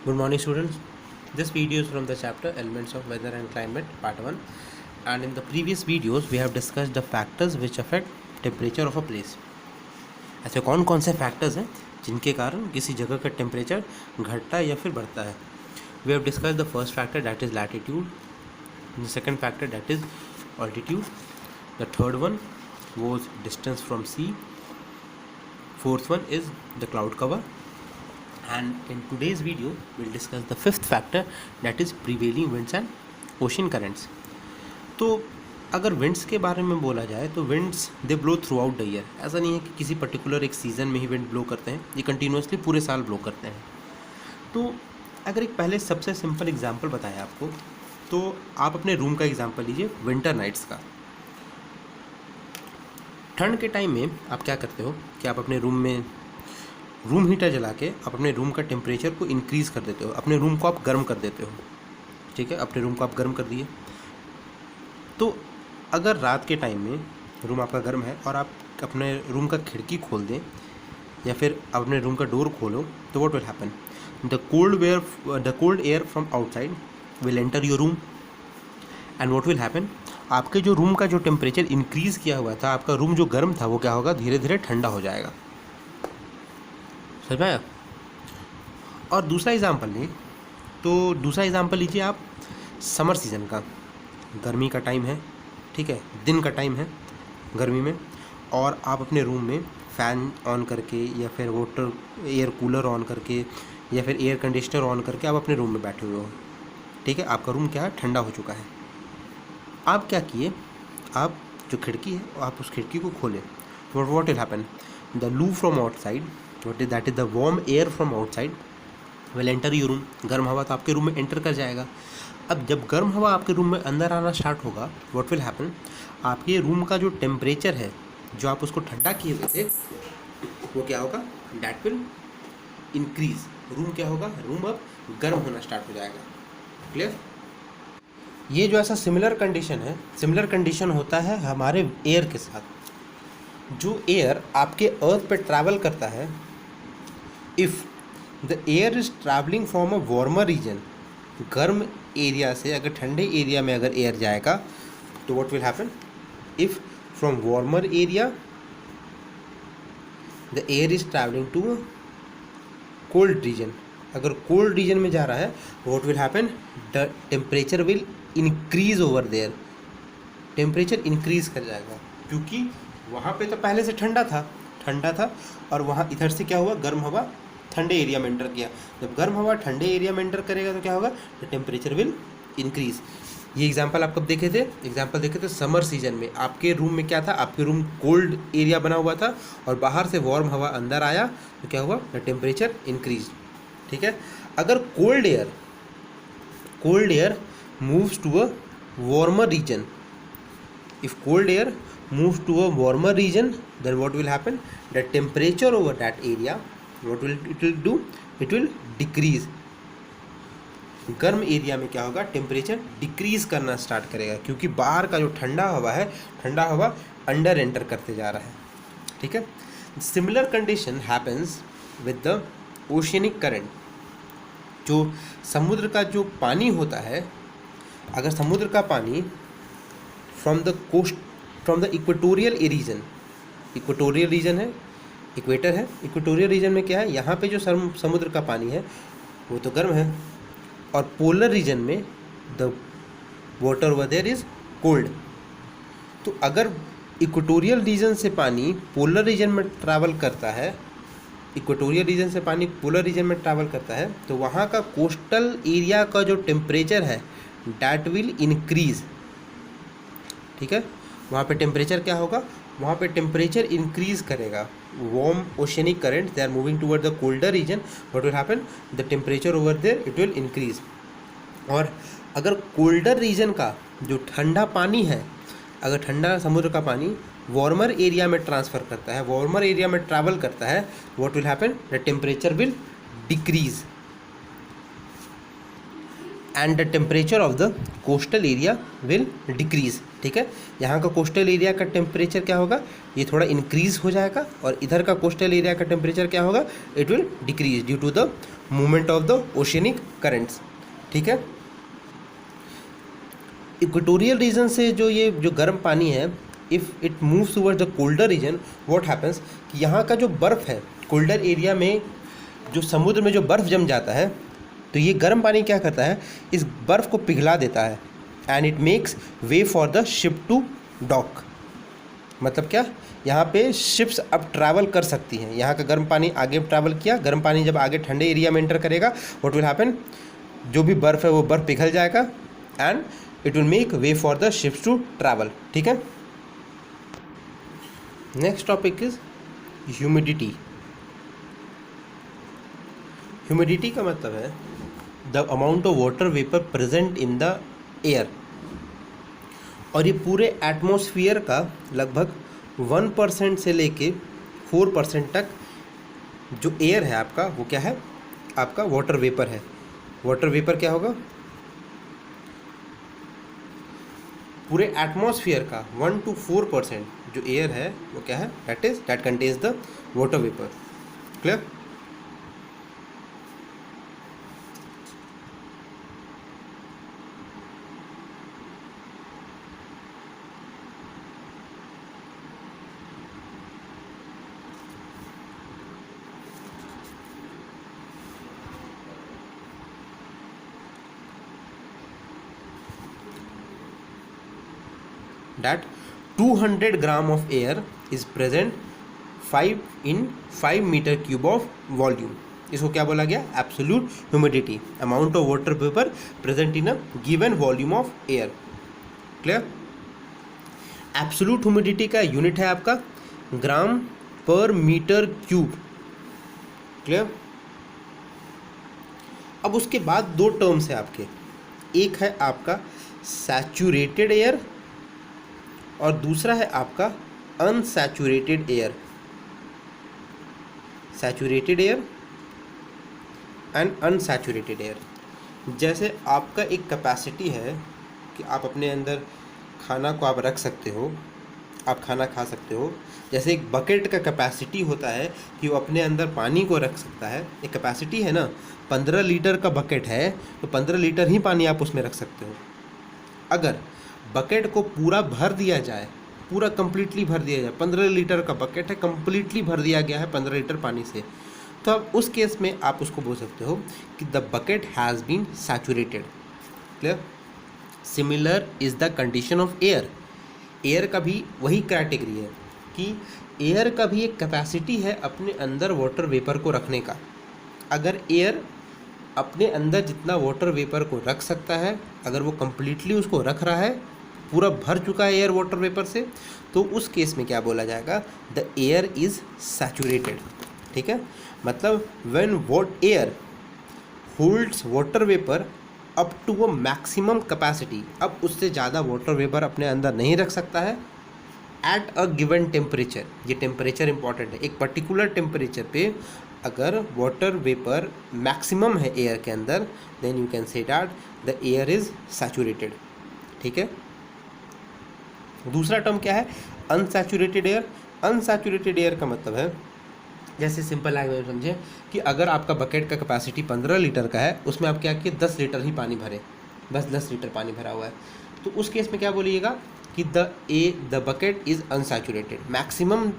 Good morning, students. This video is from the chapter Elements of Weather and Climate, Part 1. And in the previous videos, we have discussed the factors which affect temperature of a place. ऐसे कौन कौन से factors हैं जिनके कारण किसी जगह का टेम्परेचर घटता है या फिर बढ़ता है. We have discussed the first factor, that is latitude. The second factor, that is altitude. The third one was distance from sea. Fourth one is the cloud cover. And in today's video we'll discuss the fifth factor, that is prevailing winds and ocean currents. तो अगर winds के बारे में बोला जाए तो winds they blow through out the year. ऐसा नहीं है कि किसी पर्टिकुलर एक सीज़न में ही विंड ब्लो करते हैं, ये कंटिन्यूसली पूरे साल ब्लो करते हैं. तो अगर एक पहले सबसे सिंपल एग्जांपल बताएं आपको, तो आप अपने रूम का एग्जांपल लीजिए विंटर नाइट्स का. ठंड के टाइम में आप क्या करते हो कि आप अपने रूम में रूम हीटर जला के आप अपने रूम का टेम्परेचर को इंक्रीज़ कर देते हो, अपने रूम को आप गर्म कर देते हो. ठीक है, अपने रूम को आप गर्म कर दिए. तो अगर रात के टाइम में रूम आपका गर्म है और आप अपने रूम का खिड़की खोल दें या फिर अपने रूम का डोर खोलो, तो what will happen, the cold air from outside will enter your room. And what will happen, आपके जो रूम का जो टेम्परेचर इंक्रीज़ किया हुआ था, आपका रूम जो गर्म था, वो क्या होगा, धीरे धीरे ठंडा हो जाएगा. समझ पाया. और दूसरा एग्जांपल लें, तो दूसरा एग्जांपल लीजिए आप समर सीज़न का. गर्मी का टाइम है, ठीक है, दिन का टाइम है गर्मी में, और आप अपने रूम में फ़ैन ऑन करके या फिर वाटर एयर कूलर ऑन करके या फिर एयर कंडीशनर ऑन करके आप अपने रूम में बैठे हुए हो. ठीक है, आपका रूम क्या है, ठंडा हो चुका है. आप क्या किए, आप जो खिड़की है आप उस खिड़की को खोलें. व्हाट विल हैपन, द लू from outside, that is the warm air from outside will enter your room. गर्म हवा तो आपके रूम में एंटर कर जाएगा. अब जब गर्म हवा आपके रूम में अंदर आना स्टार्ट होगा, व्हाट विल हैपन, आपके रूम का जो टेम्परेचर है, जो आप उसको ठंडा किए हुए थे, वो क्या होगा, डैट विल इंक्रीज. रूम क्या होगा, रूम अब गर्म होना स्टार्ट हो जाएगा. क्लियर. ये जो ऐसा सिमिलर कंडीशन है, सिमिलर कंडीशन होता है हमारे एयर के साथ. जो एयर आपके अर्थ पे ट्रैवल करता है, if the air is travelling from a warmer region, गर्म एरिया से अगर ठंडे एरिया में अगर एयर जाएगा, तो what will happen, if from warmer area the air is travelling to cold region, अगर कोल्ड रीजन में जा रहा है, what will happen, the temperature will increase over there. Temperature increase कर जाएगा, क्योंकि वहाँ पे तो पहले से ठंडा था और वहाँ इधर से क्या हुआ, गर्म हवा ठंडे एरिया में एंटर किया. जब गर्म हवा ठंडे एरिया में एंटर करेगा तो क्या होगा, द टेम्परेचर विल इंक्रीज. ये एग्जांपल आप कब देखे थे, एग्जांपल देखे थे समर सीजन में. आपके रूम में क्या था, आपके रूम कोल्ड एरिया बना हुआ था और बाहर से वार्म हवा अंदर आया तो क्या हुआ, द टेम्परेचर इंक्रीज. ठीक है. अगर cold air moves to a warmer region, if cold air moves to a warmer region, then what will happen, the temperature over that area, what will it will do, it will decrease. गर्म area में क्या होगा, temperature decrease करना start करेगा, क्योंकि बाहर का जो ठंडा हवा है, ठंडा हवा अंडर एंटर करते जा रहा है. ठीक है. Similar condition happens with the oceanic current. जो समुद्र का जो पानी होता है, अगर समुद्र का पानी from the coast, from the equatorial region, equatorial region है, इक्वेटर है, इक्वेटोरियल रीजन में क्या है, यहाँ पे जो समुद्र का पानी है वो तो गर्म है, और पोलर रीजन में the water over there is cold. तो अगर इक्वेटोरियल रीजन से पानी पोलर रीजन में ट्रैवल करता है, इक्वेटोरियल रीजन से पानी पोलर रीजन में ट्रैवल करता है, तो वहाँ का कोस्टल एरिया का जो टेम्परेचर है, डैट विल इंक्रीज. ठीक है. वहाँ पे टेम्परेचर क्या होगा, वहाँ पे टेम्परेचर इंक्रीज करेगा. Warm oceanic current, they are moving toward the colder region, what will happen, the temperature over there it will increase. और अगर कोल्डर रीजन का जो ठंडा पानी है, अगर ठंडा समुद्र का पानी वार्मर एरिया में ट्रांसफ़र करता है, वार्मर एरिया में ट्रैवल करता है, what will happen, the temperature will decrease. And the temperature of the coastal area will decrease. ठीक है, यहाँ का कोस्टल एरिया का टेम्परेचर क्या होगा, ये थोड़ा इंक्रीज हो जाएगा, और इधर का कोस्टल एरिया का टेम्परेचर क्या होगा, it will decrease due to the movement of the oceanic currents. ठीक है, इक्वेटोरियल रीजन से जो गर्म पानी है, if it moves towards the colder region, what happens कि यहाँ का जो बर्फ़ है कोल्डर एरिया में, जो समुद्र में जो बर्फ़ जम जाता है, तो ये गर्म पानी क्या करता है, इस बर्फ़ को पिघला देता है, and it makes way for the ship to dock. मतलब क्या, यहाँ पे शिप्स अब ट्रैवल कर सकती हैं। यहाँ का गर्म पानी आगे ट्रैवल किया, गर्म पानी जब आगे ठंडे एरिया में एंटर करेगा, व्हाट विल हैपन, जो भी बर्फ़ है वो बर्फ़ पिघल जाएगा, and it will make way for the ships to travel. ठीक है, next topic is humidity. Humidity का मतलब है the amount of water vapour present in the air, और ये पूरे एटमॉस्फेयर का लगभग 1% से लेके 4% तक जो एयर है आपका, वो क्या है, आपका वाटर वेपर है। वाटर वेपर क्या होगा, पूरे एटमॉस्फेयर का 1 to 4% जो एयर है वो क्या है, that contains the water vapour. Clear? that 200 gram of air is present 5 meter cube of volume। इसको क्या बोला गया, absolute humidity, amount of water vapour present in a given volume of air. Clear? Absolute humidity का unit है आपका ग्राम पर metre cube. Clear? अब उसके बाद दो टर्म्स है आपके, एक है आपका सैचुरेटेड एयर और दूसरा है आपका unsaturated air. Saturated air and unsaturated air. जैसे आपका एक कैपेसिटी है कि आप अपने अंदर खाना को आप रख सकते हो, आप खाना खा सकते हो। जैसे एक बकेट का कैपेसिटी होता है कि वो अपने अंदर पानी को रख सकता है, एक कैपेसिटी है ना। 15 लीटर का बकेट है तो 15 लीटर ही पानी आप उसमें रख सकते हो। अगर बकेट को पूरा भर दिया जाए, पूरा कंप्लीटली भर दिया जाए, 15 लीटर का बकेट है, कंप्लीटली भर दिया गया है 15 लीटर पानी से, तो अब उस केस में आप उसको बोल सकते हो कि the bucket has been saturated. Clear? Similar is the condition of air. Air का भी वही कैटेगरी है कि एयर का भी एक कैपेसिटी है अपने अंदर वाटर वेपर को रखने का। अगर एयर अपने अंदर जितना वाटर वेपर को रख सकता है, अगर वो कम्प्लीटली उसको रख रहा है, पूरा भर चुका है एयर वाटर वेपर से, तो उस केस में क्या बोला जाएगा, द एयर इज़ सैचुरेटेड। ठीक है, मतलब when what air holds water vapour up to a maximum capacity, अब उससे ज़्यादा वाटर वेपर अपने अंदर नहीं रख सकता है एट अ गिवन टेम्परेचर। ये टेम्परेचर इंपॉर्टेंट है। एक पर्टिकुलर टेम्परेचर पे अगर वाटर वेपर मैक्सिमम है एयर के अंदर, then you can say that the air is saturated. ठीक है, दूसरा टर्म क्या है, अनसैचुरेटेड एयर। अनसैचुरेटेड एयर का मतलब है, जैसे सिंपल लैंग्वेज में समझें कि अगर आपका बकेट का कैपेसिटी 15 लीटर का है, उसमें आप क्या किए, 10 लीटर ही पानी भरे, बस 10 लीटर पानी भरा हुआ है, तो उस केस में क्या बोलिएगा कि the bucket is unsaturated. Maximum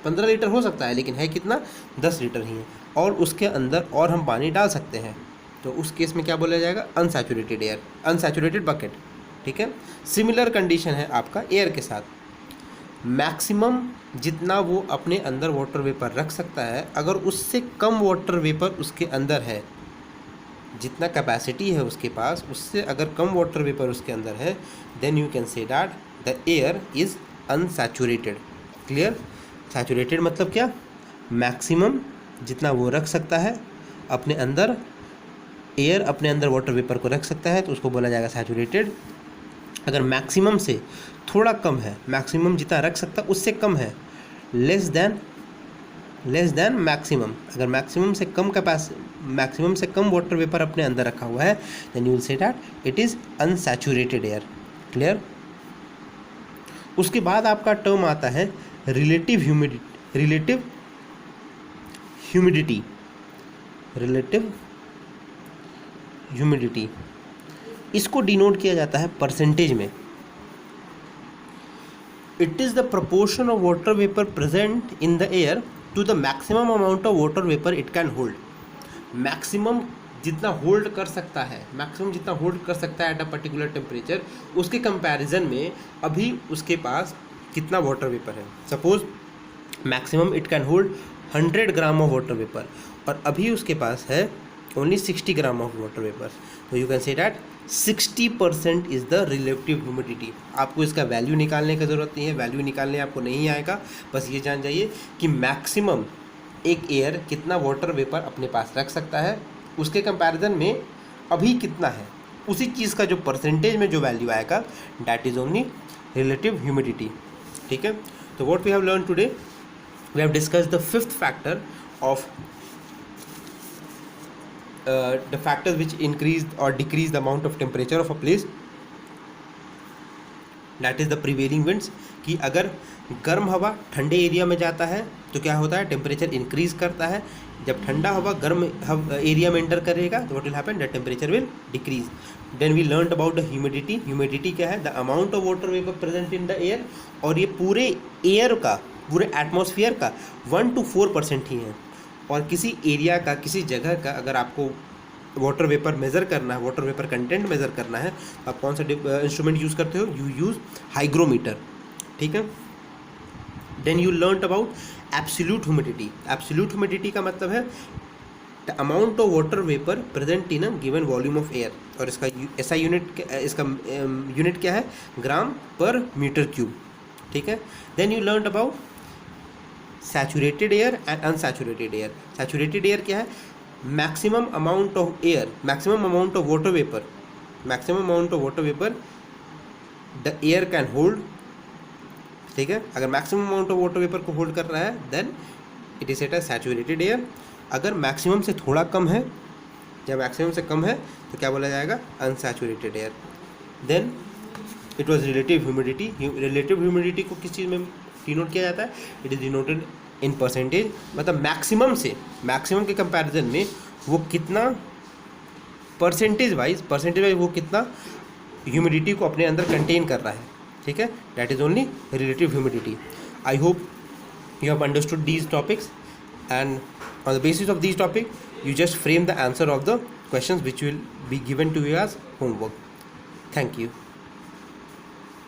15 litre हो सकता है, लेकिन है कितना, 10 लीटर ही है, और उसके अंदर और हम पानी डाल सकते हैं, तो उस केस में क्या बोला जाएगा, अनसैचुरेटेड एयर, अनसैचुरेटेड बकेट। ठीक है, सिमिलर कंडीशन है आपका एयर के साथ। मैक्सिमम जितना वो अपने अंदर वाटर वेपर रख सकता है, अगर उससे कम वाटर वेपर उसके अंदर है, जितना कैपेसिटी है उसके पास, उससे अगर कम वाटर वेपर उसके अंदर है, then you can say that the air is unsaturated. Clear? Saturated मतलब क्या, मैक्सिमम जितना वो रख सकता है अपने अंदर, एयर अपने अंदर वाटर वेपर को रख सकता है, तो उसको बोला जाएगा सैचुरेटेड। अगर मैक्सिमम से थोड़ा कम है, मैक्सिमम जितना रख सकता उससे कम है, लेस देन मैक्सिमम, अगर मैक्सिमम से कम मैक्सिमम से कम वाटर वेपर अपने अंदर रखा हुआ है, then you will say that it is unsaturated air. Clear? उसके बाद आपका टर्म आता है रिलेटिव ह्यूमिडिटी। रिलेटिव ह्यूमिडिटी इसको डिनोट किया जाता है परसेंटेज में। It is the proportion of water vapour present in the air to the maximum amount of water vapour it can hold. Maximum जितना होल्ड कर सकता है, मैक्सिमम जितना होल्ड कर सकता है एट अ पर्टिकुलर टेम्परेचर, उसके कंपैरिजन में अभी उसके पास कितना वाटर वेपर है। Suppose maximum it can hold 100 gram of water vapour और अभी उसके पास है only 60 gram of water vapour, तो you can say that 60% is the relative humidity. आपको इसका वैल्यू निकालने की ज़रूरत नहीं है, वैल्यू निकालने आपको नहीं आएगा, बस ये जान जाइए कि मैक्सिमम एक एयर कितना वाटर वेपर अपने पास रख सकता है, उसके कंपैरिजन में अभी कितना है, उसी चीज़ का जो परसेंटेज में जो वैल्यू आएगा that is only relative humidity. ठीक है, तो what we have learn today, we have discussed the fifth factor of the factors which increase or decrease the amount of temperature of a place, that is the prevailing winds। कि अगर गर्म हवा ठंडे area में जाता है तो क्या होता है, टेम्परेचर इंक्रीज करता है। जब ठंडा हवा गर्म एरिया में एंटर करेगा तो what will happen, that temperature will decrease. Then we learn about the humidity. Humidity क्या है, the amount of water vapour present in the air, और ये पूरे एयर का, पूरे एटमॉस्फेयर का 1 to 4% ही है। और किसी एरिया का, किसी जगह का अगर आपको वाटर वेपर मेज़र करना है, वाटर वेपर कंटेंट मेज़र करना है, तो आप कौन सा इंस्ट्रूमेंट यूज़ करते हो, यू यूज़ हाइग्रोमीटर। ठीक है, then you learn about absolute humidity. Absolute humidity का मतलब है the amount of water vapour present in a given volume of air, और इसका ऐसा यूनिट, इसका यूनिट क्या है, ग्राम पर मीटर क्यूब। ठीक है, then you learn about saturated air and unsaturated air. Saturated air क्या है, maximum amount of air, maximum amount of water vapour, maximum amount of water vapour the air can hold. ठीक है, अगर maximum amount of water vapour को hold कर रहा है then it is at a saturated air. अगर maximum से थोड़ा कम है या मैक्सिमम से कम है तो क्या बोला जाएगा, unsaturated air. Then it was relative humidity. Relative humidity को किस चीज़ में डिनोट किया जाता है, it is denoted in percentage. मतलब मैक्सिमम से, मैक्सिमम के कंपैरिजन में वो कितना परसेंटेज वाइज वो कितना ह्यूमिडिटी को अपने अंदर कंटेन कर रहा है। ठीक है, that is only relative humidity. I hope you have understood these topics and on the basis of these topic you just frame the answer of the questions which will be given to you as homework. Thank you.